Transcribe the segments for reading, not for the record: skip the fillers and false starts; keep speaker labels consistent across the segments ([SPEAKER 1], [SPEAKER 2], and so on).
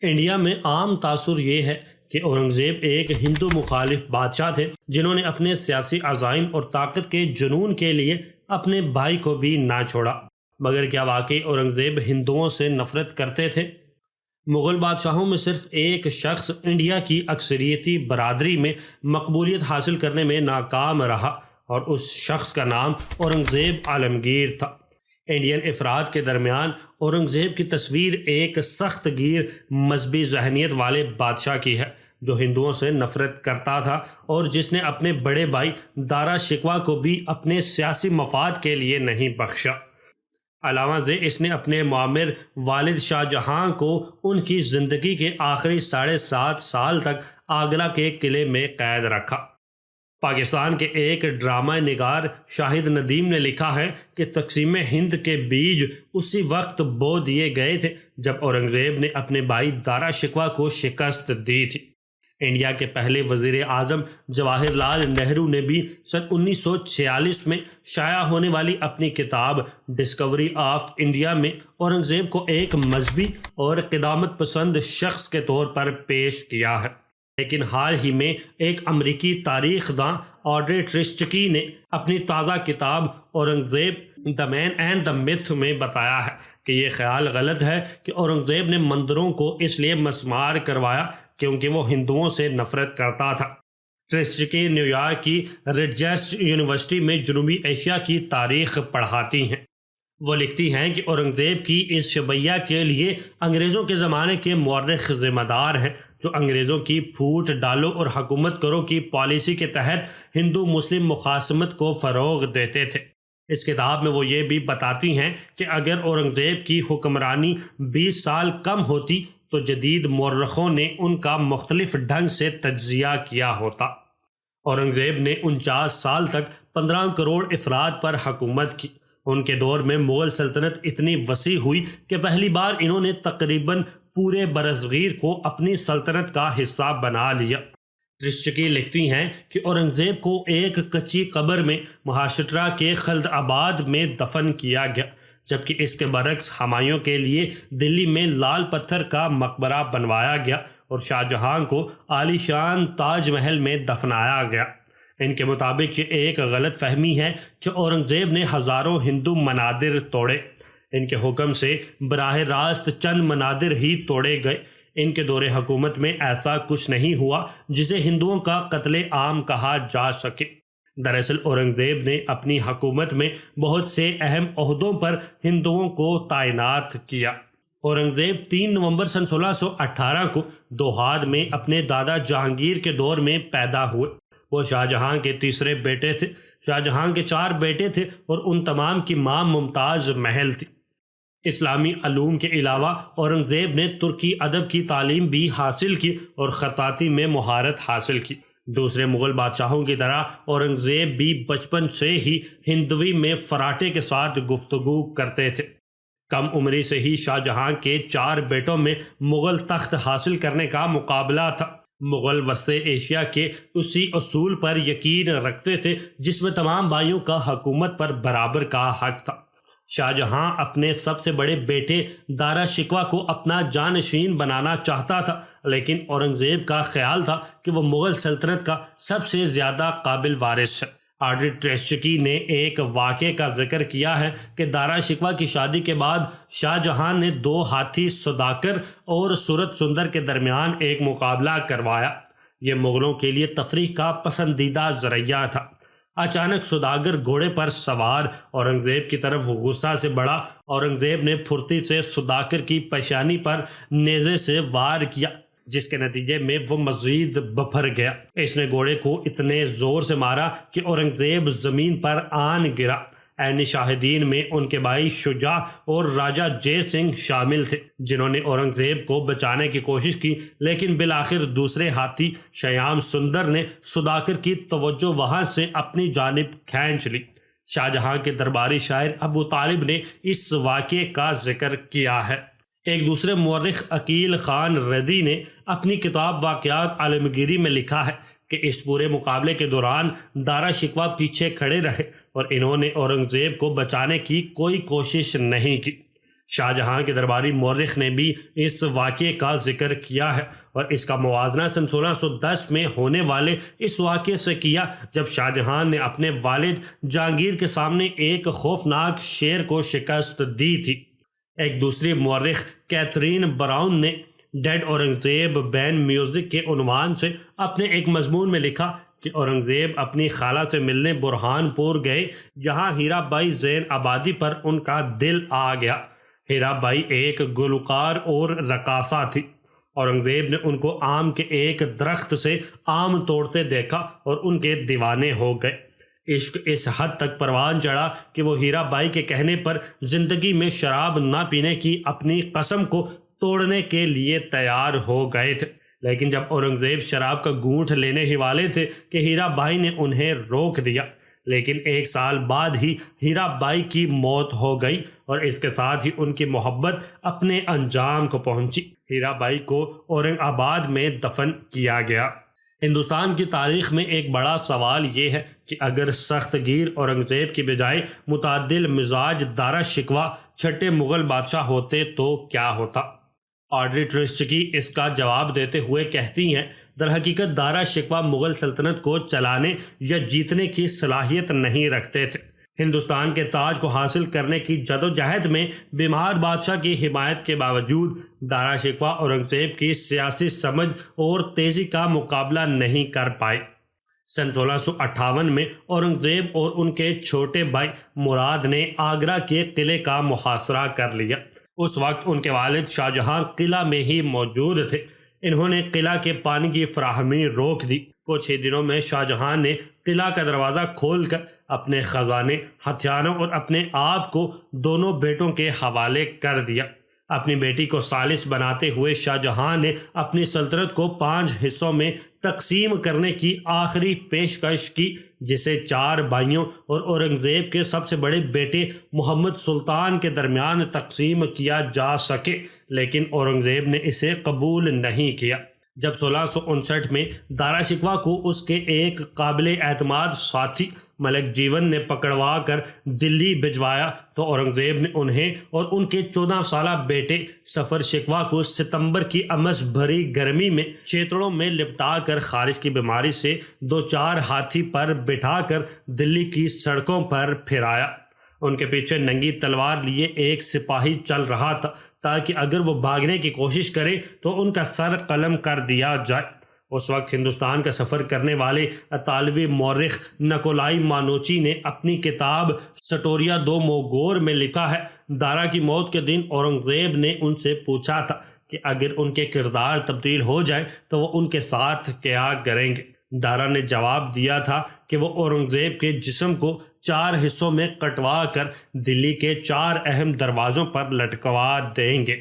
[SPEAKER 1] India میں عام تاثر یہ ہے کہ اورنگزیب ایک ہندو مخالف بادشاہ تھے جنہوں نے اپنے سیاسی عزائم اور طاقت کے جنون کے لیے اپنے بھائی کو بھی نہ چھوڑا۔ مگر کیا واقعی اورنگزیب ہندوؤں سے نفرت کرتے تھے؟ مغل بادشاہوں میں صرف ایک شخص انڈیا کی اکثریتی برادری میں مقبولیت حاصل کرنے میں ناکام رہا اور اس شخص کا نام اورنگزیب عالمگیر تھا۔ انڈین افراد کے درمیان اورنگزیب کی تصویر ایک سخت گیر مذہبی ذہنیت والے بادشاہ کی ہے جو ہندوؤں سے نفرت کرتا تھا اور جس نے اپنے بڑے بھائی دارا شکوہ کو بھی اپنے سیاسی مفاد کے لیے نہیں بخشا۔ علاوہ ازیں اس نے اپنے معمر والد شاہ جہاں کو ان کی زندگی کے آخری 7.5 سال تک آگرہ کے قلعے میں قید رکھا۔ پاکستان کے ایک ڈرامہ نگار شاہد ندیم نے لکھا ہے کہ تقسیم ہند کے بیج اسی وقت بو دیے گئے تھے جب اورنگزیب نے اپنے بھائی دارا شکوہ کو شکست دی تھی۔ انڈیا کے پہلے وزیر اعظم جواہر لال نہرو نے بھی سن 1946 میں شائع ہونے والی اپنی کتاب ڈسکوری آف انڈیا میں اورنگزیب کو ایک مذہبی اور قدامت پسند شخص کے طور پر پیش کیا ہے، لیکن حال ہی میں ایک امریکی تاریخ داں آڈرے ٹرسٹکی نے اپنی تازہ کتاب اورنگزیب دی مین اینڈ دی میتھ میں بتایا ہے کہ یہ خیال غلط ہے کہ اورنگزیب نے مندروں کو اس لیے مسمار کروایا کیونکہ وہ ہندوؤں سے نفرت کرتا تھا۔ ٹرسٹکی نیو یارک کی ریڈجرس یونیورسٹی میں جنوبی ایشیا کی تاریخ پڑھاتی ہیں۔ وہ لکھتی ہیں کہ اورنگزیب کی اس شبیہ کے لیے انگریزوں کے زمانے کے مورخ ذمہ دار ہیں جو انگریزوں کی پھوٹ ڈالو اور حکومت کرو کی پالیسی کے تحت ہندو مسلم مخاصمت کو فروغ دیتے تھے۔ اس کتاب میں وہ یہ بھی بتاتی ہیں کہ اگر اورنگزیب کی حکمرانی 20 سال کم ہوتی تو جدید مورخوں نے ان کا مختلف ڈھنگ سے تجزیہ کیا ہوتا۔ اورنگزیب نے 49 سال تک 15 کروڑ افراد پر حکومت کی۔ ان کے دور میں مغل سلطنت اتنی وسیع ہوئی کہ پہلی بار انہوں نے تقریباً پورے برصغیر کو اپنی سلطنت کا حصہ بنا لیا۔ ٹرسٹکی لکھتی ہیں کہ اورنگزیب کو ایک کچی قبر میں مہاشٹرا کے خلد آباد میں دفن کیا گیا، جبکہ اس کے برعکس ہمایوں کے لیے دلی میں لال پتھر کا مقبرہ بنوایا گیا اور شاہ جہاں کو عالی شان تاج محل میں دفنایا گیا۔ ان کے مطابق یہ ایک غلط فہمی ہے کہ اورنگزیب نے ہزاروں ہندو منادر توڑے۔ ان کے حکم سے براہ راست چند منادر ہی توڑے گئے۔ ان کے دور حکومت میں ایسا کچھ نہیں ہوا جسے ہندوؤں کا قتل عام کہا جا سکے۔ دراصل اورنگزیب نے اپنی حکومت میں بہت سے اہم عہدوں پر ہندوؤں کو تعینات کیا۔ اورنگزیب 3 نومبر سن 1618 کو دوحاد میں اپنے دادا جہانگیر کے دور میں پیدا ہوئے۔ وہ شاہ جہاں کے تیسرے بیٹے تھے۔ شاہ جہاں کے 4 بیٹے تھے اور ان تمام کی ماں ممتاز محل تھی۔ اسلامی علوم کے علاوہ اورنگزیب نے ترکی ادب کی تعلیم بھی حاصل کی اور خطاطی میں مہارت حاصل کی۔ دوسرے مغل بادشاہوں کی طرح اورنگزیب بھی بچپن سے ہی ہندوی میں فراٹے کے ساتھ گفتگو کرتے تھے۔ کم عمری سے ہی شاہ جہاں کے 4 بیٹوں میں مغل تخت حاصل کرنے کا مقابلہ تھا۔ مغل وسطی ایشیا کے اسی اصول پر یقین رکھتے تھے جس میں تمام بھائیوں کا حکومت پر برابر کا حق تھا۔ شاہ جہاں اپنے سب سے بڑے بیٹے دارا شکوہ کو اپنا جانشین بنانا چاہتا تھا، لیکن اورنگزیب کا خیال تھا کہ وہ مغل سلطنت کا سب سے زیادہ قابل وارث ہے۔ آڈرے ٹرسٹکی نے ایک واقعے کا ذکر کیا ہے کہ دارا شکوہ کی شادی کے بعد شاہ جہاں نے 2 ہاتھی سوداگر اور صورت سندر کے درمیان ایک مقابلہ کروایا۔ یہ مغلوں کے لیے تفریح کا پسندیدہ ذریعہ تھا۔ اچانک سوداگر گھوڑے پر سوار اورنگزیب کی طرف غصہ سے بڑھا۔ اورنگزیب نے پھرتی سے سوداگر کی پیشانی پر نیزے سے وار کیا، جس کے نتیجے میں وہ مزید بپھر گیا۔ اس نے گھوڑے کو اتنے زور سے مارا کہ اورنگزیب زمین پر آن گرا۔ عین شاہدین میں ان کے بھائی شجاع اور راجہ جے سنگھ شامل تھے جنہوں نے اورنگزیب کو بچانے کی کوشش کی، لیکن بالآخر دوسرے ہاتھی شیام سندر نے سوداگر کی توجہ وہاں سے اپنی جانب کھینچ لی۔ شاہ جہاں کے درباری شاعر ابو طالب نے اس واقعے کا ذکر کیا ہے۔ ایک دوسرے مورخ عقیل خان ردی نے اپنی کتاب واقعات عالمگیری میں لکھا ہے کہ اس پورے مقابلے کے دوران دارا شکوہ پیچھے کھڑے رہے اور انہوں نے اورنگزیب کو بچانے کی کوئی کوشش نہیں کی۔ شاہ جہاں کے درباری مورخ نے بھی اس واقعے کا ذکر کیا ہے اور اس کا موازنہ سن 1610 میں ہونے والے اس واقعے سے کیا جب شاہ جہاں نے اپنے والد جہانگیر کے سامنے ایک خوفناک شیر کو شکست دی تھی۔ ایک دوسری مورخ کیتھرین براؤن نے ڈیڈ اورنگزیب بین میوزک کے عنوان سے اپنے ایک مضمون میں لکھا کہ اورنگزیب اپنی خالہ سے ملنے برہان پور گئے، جہاں ہیرا بائی زین آبادی پر ان کا دل آ گیا۔ ہیرا بائی ایک گلوکار اور رقاصہ تھی۔ اورنگزیب نے ان کو آم کے ایک درخت سے آم توڑتے دیکھا اور ان کے دیوانے ہو گئے۔ عشق اس حد تک پروان چڑھا کہ وہ ہیرا بائی کے کہنے پر زندگی میں شراب نہ پینے کی اپنی قسم کو توڑنے کے لیے تیار ہو گئے تھے، لیکن جب اورنگزیب شراب کا گھونٹ لینے ہی والے تھے کہ ہیرا بائی نے انہیں روک دیا۔ لیکن 1 سال بعد ہی ہیرا بائی کی موت ہو گئی اور اس کے ساتھ ہی ان کی محبت اپنے انجام کو پہنچی۔ ہیرا بائی کو اورنگ آباد میں دفن کیا گیا۔ ہندوستان کی تاریخ میں ایک بڑا سوال یہ ہے کہ اگر سخت گیر اورنگزیب کی بجائے متعدل مزاج دارا شکوہ چھٹے مغل بادشاہ ہوتے تو کیا ہوتا؟ آڈری ٹرسٹکی اس کا جواب دیتے ہوئے کہتی ہیں، در حقیقت دارا شکوہ مغل سلطنت کو چلانے یا جیتنے کی صلاحیت نہیں رکھتے تھے۔ ہندوستان کے تاج کو حاصل کرنے کی جدوجہد میں بیمار بادشاہ کی حمایت کے باوجود دارا شکوہ اورنگزیب کی سیاسی سمجھ اور تیزی کا مقابلہ نہیں کر پائے۔ سن 1658 میں اورنگزیب اور ان کے چھوٹے بھائی مراد نے آگرہ کے قلعے کا محاصرہ کر لیا۔ اس وقت ان کے والد شاہ جہاں قلعہ میں ہی موجود تھے۔ انہوں نے قلعہ کے پانی کی فراہمی روک دی۔ کچھ ہی دنوں میں شاہ جہاں نے قلعہ کا دروازہ کھول کر اپنے خزانے، ہتھیاروں اور اپنے آپ کو دونوں بیٹوں کے حوالے کر دیا۔ اپنی بیٹی کو ثالث بناتے ہوئے شاہ جہاں نے اپنی سلطنت کو 5 حصوں میں تقسیم کرنے کی آخری پیشکش کی، جسے 4 بھائیوں اور اورنگزیب کے سب سے بڑے بیٹے محمد سلطان کے درمیان تقسیم کیا جا سکے، لیکن اورنگزیب نے اسے قبول نہیں کیا۔ جب 1659 میں دارا شکوہ کو اس کے ایک قابل اعتماد ساتھی ملک جیون نے پکڑوا کر دلی بھجوایا تو اورنگزیب نے انہیں اور ان کے 14 سالہ بیٹے سفر شکوہ کو ستمبر کی امس بھری گرمی میں چیتڑوں میں لپٹا کر خارش کی بیماری سے 2-4 ہاتھی پر بٹھا کر دلی کی سڑکوں پر پھرایا۔ ان کے پیچھے ننگی تلوار لیے ایک سپاہی چل رہا تھا تاکہ اگر وہ بھاگنے کی کوشش کرے تو ان کا سر قلم کر دیا جائے۔ اس وقت ہندوستان کا سفر کرنے والے اطالوی مورخ نکولائی مانوچی نے اپنی کتاب سٹوریا دو موگور میں لکھا ہے، دارا کی موت کے دن اورنگزیب نے ان سے پوچھا تھا کہ اگر ان کے کردار تبدیل ہو جائے تو وہ ان کے ساتھ کیا کریں گے۔ دارا نے جواب دیا تھا کہ وہ اورنگزیب کے جسم کو 4 حصوں میں کٹوا کر دلی کے 4 اہم دروازوں پر لٹکوا دیں گے۔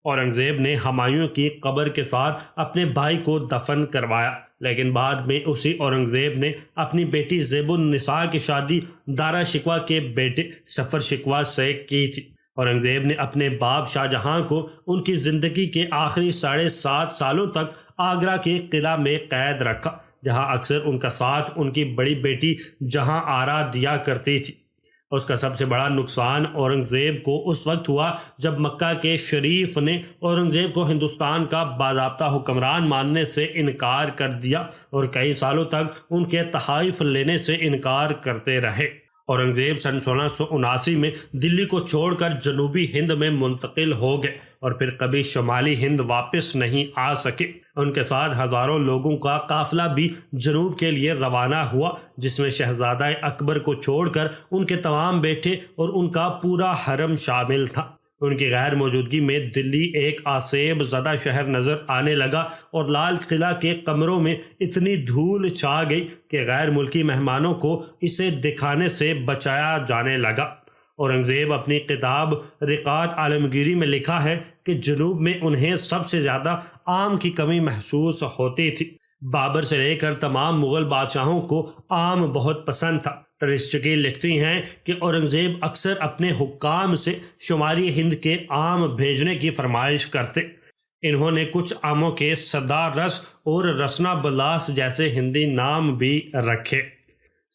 [SPEAKER 1] اورنگزیب نے ہمایوں کی قبر کے ساتھ اپنے بھائی کو دفن کروایا، لیکن بعد میں اسی اورنگزیب نے اپنی بیٹی زیب النساء کی شادی دارا شکوہ کے بیٹے سفر شکوہ سے کی تھی۔ اورنگزیب نے اپنے باپ شاہ جہاں کو ان کی زندگی کے آخری 7.5 سالوں تک آگرہ کے قلعہ میں قید رکھا، جہاں اکثر ان کا ساتھ ان کی بڑی بیٹی جہاں آرا دیا کرتی تھی۔ اس کا سب سے بڑا نقصان اورنگزیب کو اس وقت ہوا جب مکہ کے شریف نے اورنگزیب کو ہندوستان کا باضابطہ حکمران ماننے سے انکار کر دیا اور کئی سالوں تک ان کے تحائف لینے سے انکار کرتے رہے۔ اورنگزیب سن 1679 میں دلی کو چھوڑ کر جنوبی ہند میں منتقل ہو گئے اور پھر کبھی شمالی ہند واپس نہیں آ سکے۔ ان کے ساتھ ہزاروں لوگوں کا قافلہ بھی جنوب کے لیے روانہ ہوا، جس میں شہزادہ اکبر کو چھوڑ کر ان کے تمام بیٹے اور ان کا پورا حرم شامل تھا۔ ان کی غیر موجودگی میں دلی ایک آسیب زدہ شہر نظر آنے لگا اور لال قلعہ کے کمروں میں اتنی دھول چھا گئی کہ غیر ملکی مہمانوں کو اسے دکھانے سے بچایا جانے لگا۔ اورنگزیب اپنی کتاب رقعت عالمگیری میں لکھا ہے کہ جنوب میں انہیں سب سے زیادہ آم کی کمی محسوس ہوتی تھی۔ بابر سے لے کر تمام مغل بادشاہوں کو آم بہت پسند تھا۔ ٹرسٹکی لکھتی ہیں کہ اورنگزیب اکثر اپنے حکام سے شمالی ہند کے آم بھیجنے کی فرمائش کرتے۔ انہوں نے کچھ آموں کے سدا رس اور رسنا بلاس جیسے ہندی نام بھی رکھے۔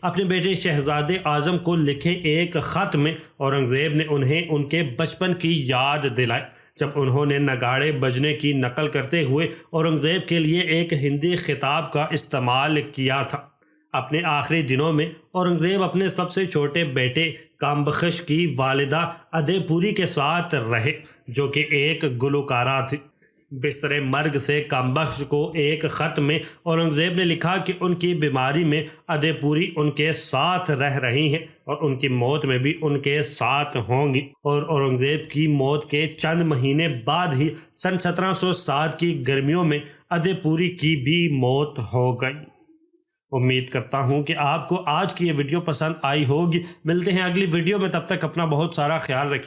[SPEAKER 1] اپنے بیٹے شہزادے اعظم کو لکھے ایک خط میں اورنگزیب نے انہیں ان کے بچپن کی یاد دلائی جب انہوں نے نگاڑے بجنے کی نقل کرتے ہوئے اورنگزیب کے لیے ایک ہندی خطاب کا استعمال کیا تھا۔ اپنے آخری دنوں میں اورنگزیب اپنے سب سے چھوٹے بیٹے کامبخش کی والدہ ادے پوری کے ساتھ رہے جو کہ ایک گلوکارہ تھی۔ بستر مرگ سے کامبخش کو ایک خط میں اورنگزیب نے لکھا کہ ان کی بیماری میں ادے پوری ان کے ساتھ رہ رہی ہیں اور ان کی موت میں بھی ان کے ساتھ ہوں گی، اور اورنگزیب کی موت کے چند مہینے بعد ہی سن 1707 کی گرمیوں میں ادے پوری کی بھی موت ہو گئی۔ امید کرتا ہوں کہ آپ کو آج کی یہ ویڈیو پسند آئی ہوگی۔ ملتے ہیں اگلی ویڈیو میں، تب تک اپنا بہت سارا خیال رکھیے۔